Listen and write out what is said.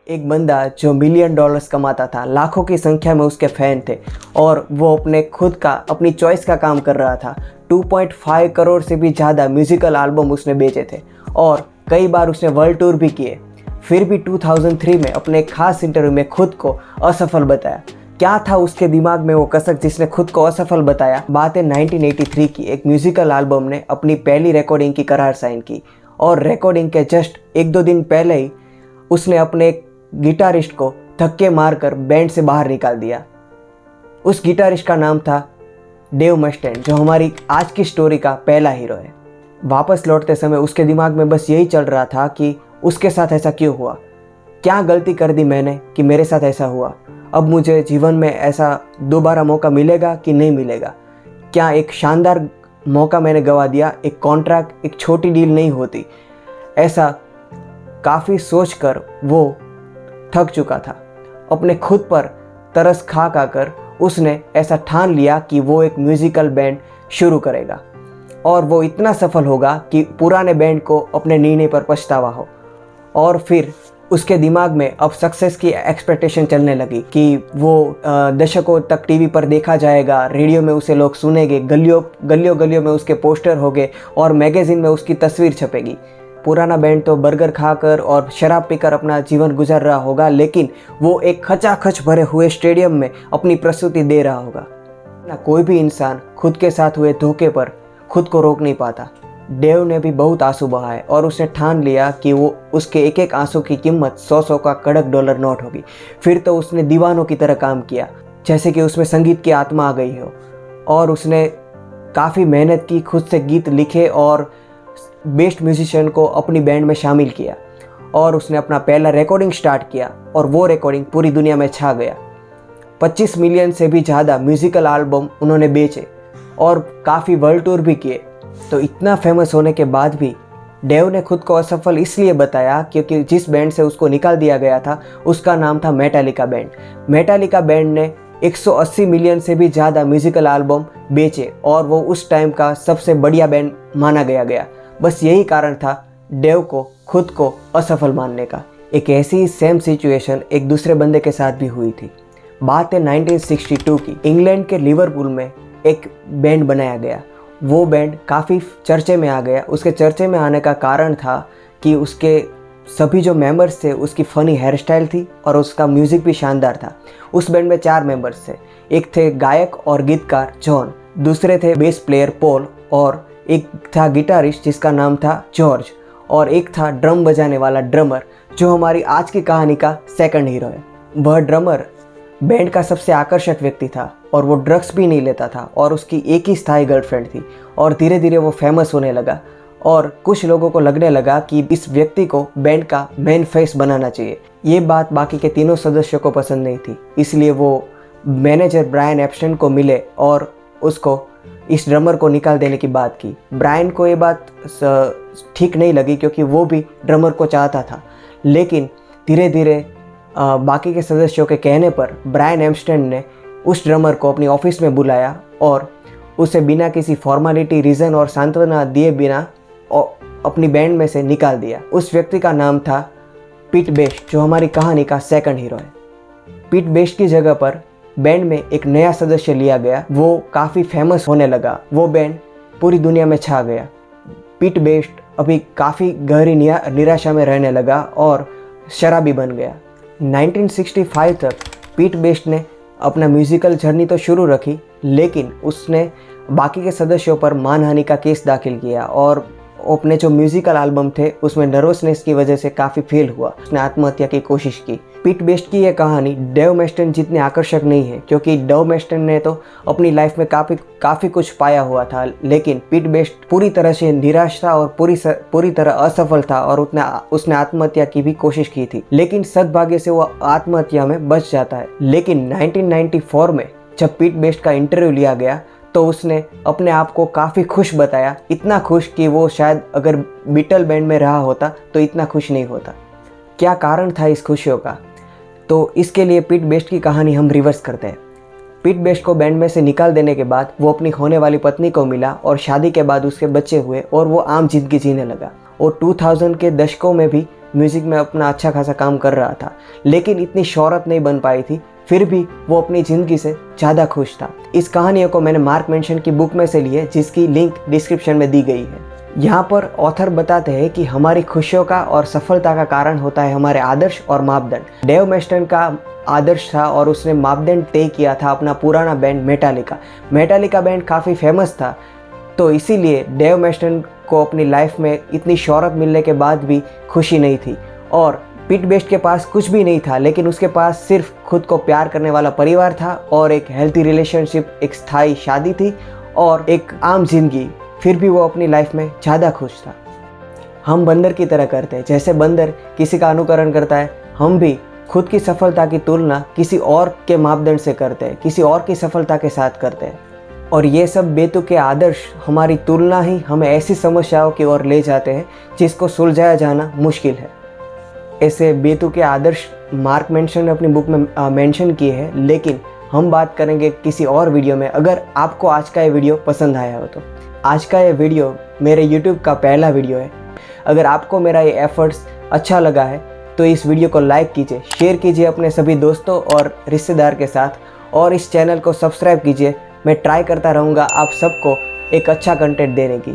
एक बंदा जो मिलियन डॉलर्स कमाता था, लाखों की संख्या में उसके फ़ैन थे और वो अपने खुद का अपनी चॉइस का काम कर रहा था। 2.5 करोड़ से भी ज़्यादा म्यूज़िकल एल्बम उसने बेचे थे और कई बार उसने वर्ल्ड टूर भी किए। फिर भी 2003 में अपने एक खास इंटरव्यू में खुद को असफल बताया। क्या था उसके दिमाग में वो कसक जिसने खुद को असफल बताया? बात है 1983 की। एक म्यूज़िकल एल्बम ने अपनी पहली रिकॉर्डिंग की करार साइन की और रिकॉर्डिंग के जस्ट 1-2 दिन पहले ही उसने अपने एक गिटारिस्ट को धक्के मारकर बैंड से बाहर निकाल दिया। उस गिटारिस्ट का नाम था डेव मस्टैंड, जो हमारी आज की स्टोरी का पहला हीरो है। वापस लौटते समय उसके दिमाग में बस यही चल रहा था कि उसके साथ ऐसा क्यों हुआ, क्या गलती कर दी मैंने कि मेरे साथ ऐसा हुआ। अब मुझे जीवन में ऐसा दोबारा मौका मिलेगा कि नहीं मिलेगा, क्या एक शानदार मौका मैंने गंवा दिया, एक कॉन्ट्रैक्ट एक छोटी डील नहीं होती। ऐसा काफ़ी सोचकर वो थक चुका था। अपने खुद पर तरस खा कर उसने ऐसा ठान लिया कि वो एक म्यूज़िकल बैंड शुरू करेगा और वो इतना सफल होगा कि पुराने बैंड को अपने निर्णय पर पछतावा हो। और फिर उसके दिमाग में अब सक्सेस की एक्सपेक्टेशन चलने लगी कि वो दशकों तक टीवी पर देखा जाएगा, रेडियो में उसे लोग सुनेंगे, गलियों में उसके पोस्टर होंगे और मैगज़ीन में उसकी तस्वीर छपेगी। पुराना बैंड तो बर्गर खाकर और शराब पीकर अपना जीवन गुजार रहा होगा, लेकिन वो एक खचाखच भरे हुए स्टेडियम में अपनी प्रस्तुति दे रहा होगा। ना कोई भी इंसान खुद के साथ हुए धोखे पर खुद को रोक नहीं पाता। डेव ने भी बहुत आंसू बहाए और उसने ठान लिया कि वो उसके एक एक आंसू की कीमत 100 का कड़क डॉलर नोट होगी। फिर तो उसने दीवानों की तरह काम किया, जैसे कि उसमें संगीत की आत्मा आ गई हो, और उसने काफ़ी मेहनत की, खुद से गीत लिखे और बेस्ट म्यूजिशियन को अपनी बैंड में शामिल किया और उसने अपना पहला रिकॉर्डिंग स्टार्ट किया और वो रिकॉर्डिंग पूरी दुनिया में छा गया। 25 मिलियन से भी ज़्यादा म्यूज़िकल एल्बम उन्होंने बेचे और काफ़ी वर्ल्ड टूर भी किए। तो इतना फेमस होने के बाद भी डेव ने खुद को असफल इसलिए बताया क्योंकि जिस बैंड से उसको निकाल दिया गया था उसका नाम था मेटालिका बैंड। मेटालिका बैंड ने 180 मिलियन से भी ज़्यादा म्यूज़िकल एल्बम बेचे और वो उस टाइम का सबसे बढ़िया बैंड माना गया। बस यही कारण था डेव को खुद को असफल मानने का। एक ऐसी ही सेम सिचुएशन एक दूसरे बंदे के साथ भी हुई थी। बात है 1962 की। इंग्लैंड के लिवरपूल में एक बैंड बनाया गया। वो बैंड काफ़ी चर्चे में आ गया। उसके चर्चे में आने का कारण था कि उसके सभी जो मेंबर्स थे उसकी फ़नी हेयर स्टाइल थी और उसका म्यूज़िक भी शानदार था। उस बैंड में 4 मेंबर्स थे। एक थे गायक और गीतकार जॉन, दूसरे थे बेस प्लेयर पॉल, और एक था गिटारिस्ट जिसका नाम था जॉर्ज, और एक था ड्रम बजाने वाला ड्रमर जो हमारी आज की कहानी का सेकंड हीरो है। वह ड्रमर बैंड का सबसे आकर्षक व्यक्ति था और वो ड्रग्स भी नहीं लेता था और उसकी एक ही स्थायी गर्लफ्रेंड थी। और धीरे धीरे वो फेमस होने लगा और कुछ लोगों को लगने लगा कि इस व्यक्ति को बैंड का मेन फेस बनाना चाहिए। ये बात बाकी के तीनों सदस्यों को पसंद नहीं थी, इसलिए वो मैनेजर ब्रायन एप्स्टाइन को मिले और उसको इस ड्रमर को निकाल देने की बात की। ब्रायन को ये बात ठीक नहीं लगी क्योंकि वो भी ड्रमर को चाहता था, लेकिन धीरे धीरे बाकी के सदस्यों के कहने पर ब्रायन एप्स्टाइन ने उस ड्रमर को अपनी ऑफिस में बुलाया और उसे बिना किसी फॉर्मेलिटी, रीज़न और सांत्वना दिए बिना अपनी बैंड में से निकाल दिया। उस व्यक्ति का नाम था पीट बेस्ट, जो हमारी कहानी का सेकंड हीरो है। पीट बेस्ट की जगह पर बैंड में एक नया सदस्य लिया गया। वो काफ़ी फेमस होने लगा। वो बैंड पूरी दुनिया में छा गया। पीट बेस्ट अभी काफ़ी गहरी निराशा में रहने लगा और शराबी बन गया। 1965 तक पीट बेस्ट ने अपना म्यूज़िकल जर्नी तो शुरू रखी, लेकिन उसने बाकी के सदस्यों पर मानहानि का केस दाखिल किया और अपने जो म्यूज़िकल एल्बम थे उसमें नर्वसनेस की वजह से काफ़ी फेल हुआ। उसने आत्महत्या की कोशिश की। पीट बेस्ट की यह कहानी डेव मस्टैंड जितनी आकर्षक नहीं है, क्योंकि डेव मस्टैंड ने तो अपनी लाइफ में काफ़ी कुछ पाया हुआ था, लेकिन पीट बेस्ट पूरी तरह से निराश था और पूरी तरह असफल था और उसने आत्महत्या की भी कोशिश की थी, लेकिन सद्भाग्य से वो आत्महत्या में बच जाता है। लेकिन 1994 में जब पीट बेस्ट का इंटरव्यू लिया गया तो उसने अपने आप को काफ़ी खुश बताया, इतना खुश कि वो शायद अगर बीटल बैंड में रहा होता तो इतना खुश नहीं होता। क्या कारण था इस खुशियों का? तो इसके लिए पीट बेस्ट की कहानी हम रिवर्स करते हैं। पीट बेस्ट को बैंड में से निकाल देने के बाद वो अपनी होने वाली पत्नी को मिला और शादी के बाद उसके बच्चे हुए और वो आम जिंदगी जीने लगा। और 2000 के दशकों में भी म्यूज़िक में अपना अच्छा खासा काम कर रहा था, लेकिन इतनी शोहरत नहीं बन पाई थी। फिर भी वो अपनी ज़िंदगी से ज़्यादा खुश था। इस कहानियों को मैंने मार्क मेंशन की बुक में से ली है, जिसकी लिंक डिस्क्रिप्शन में दी गई है। यहाँ पर ऑथर बताते हैं कि हमारी खुशियों का और सफलता का कारण होता है हमारे आदर्श और मापदंड। डेव मेस्टन का आदर्श था और उसने मापदंड तय किया था अपना पुराना बैंड मेटालिका बैंड काफ़ी फेमस था, तो इसीलिए डेव मेस्टन को अपनी लाइफ में इतनी शोहरत मिलने के बाद भी खुशी नहीं थी। और पीट बेस्ट के पास कुछ भी नहीं था, लेकिन उसके पास सिर्फ खुद को प्यार करने वाला परिवार था और एक हेल्थी रिलेशनशिप, एक स्थायी शादी थी और एक आम जिंदगी। फिर भी वो अपनी लाइफ में ज़्यादा खुश था। हम बंदर की तरह करते हैं, जैसे बंदर किसी का अनुकरण करता है, हम भी खुद की सफलता की तुलना किसी और के मापदंड से करते हैं, किसी और की सफलता के साथ करते हैं। और ये सब बेतुके आदर्श हमारी तुलना ही हमें ऐसी समस्याओं की ओर ले जाते हैं जिसको सुलझाया जाना मुश्किल है। ऐसे बेतुके आदर्श मार्क मेंशन ने अपनी बुक में मेंशन किए हैं, लेकिन हम बात करेंगे किसी और वीडियो में। अगर आपको आज का ये वीडियो पसंद आया हो तो आज का ये वीडियो मेरे YouTube का पहला वीडियो है। अगर आपको मेरा ये एफर्ट्स अच्छा लगा है तो इस वीडियो को लाइक कीजिए, शेयर कीजिए अपने सभी दोस्तों और रिश्तेदार के साथ, और इस चैनल को सब्सक्राइब कीजिए। मैं ट्राई करता रहूँगा आप सबको एक अच्छा कंटेंट देने की।